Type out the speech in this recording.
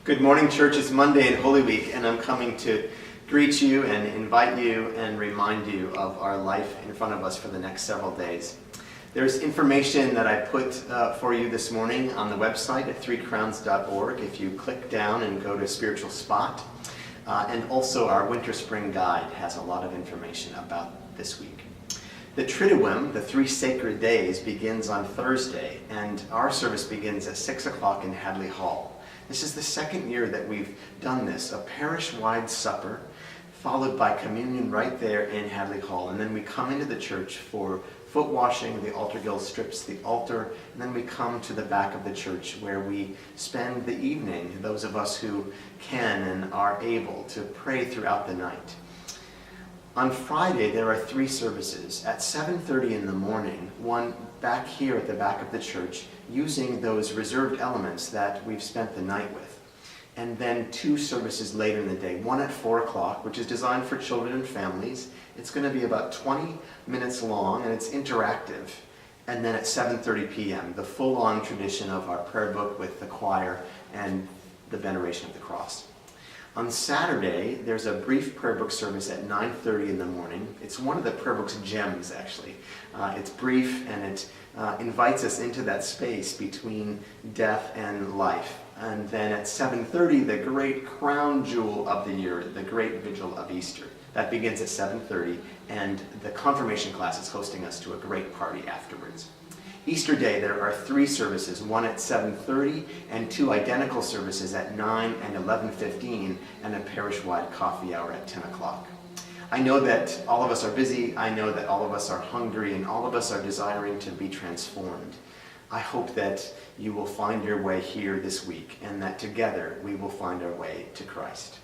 Good morning, church. It's Monday and Holy Week, and I'm coming to greet you and invite you and remind you of our life in front of us for the next several days. There's information that I put for you this morning on the website at threecrowns.org if you click down and go to Spiritual Spot. And also our Winter-Spring Guide has a lot of information about this week. The Triduum, the 3 sacred days, begins on Thursday, and our service begins at 6 o'clock in Hadley Hall. This is the second year that we've done this, a parish-wide supper, followed by communion right there in Hadley Hall. And then we come into the church for foot washing, the altar guild strips the altar, and then we come to the back of the church where we spend the evening, those of us who can and are able to pray throughout the night. On Friday, there are 3 services. At 7:30 in the morning, one back here at the back of the church, using those reserved elements that we've spent the night with. And then 2 services later in the day, one at 4 o'clock, which is designed for children and families. It's going to be about 20 minutes long, and it's interactive. And then at 7:30 p.m., the full-on tradition of our prayer book with the choir and the veneration of the cross. On Saturday, there's a brief prayer book service at 9:30 in the morning. It's one of the prayer book's gems, actually. It's brief, and it invites us into that space between death and life. And then at 7:30, the great crown jewel of the year, the great vigil of Easter. That begins at 7:30, and the confirmation class is hosting us to a great party afterwards. Easter Day, there are 3 services, one at 7:30 and 2 identical services at 9 and 11:15, and a parish-wide coffee hour at 10 o'clock. I know that all of us are busy, I know that all of us are hungry, and all of us are desiring to be transformed. I hope that you will find your way here this week, and that together we will find our way to Christ.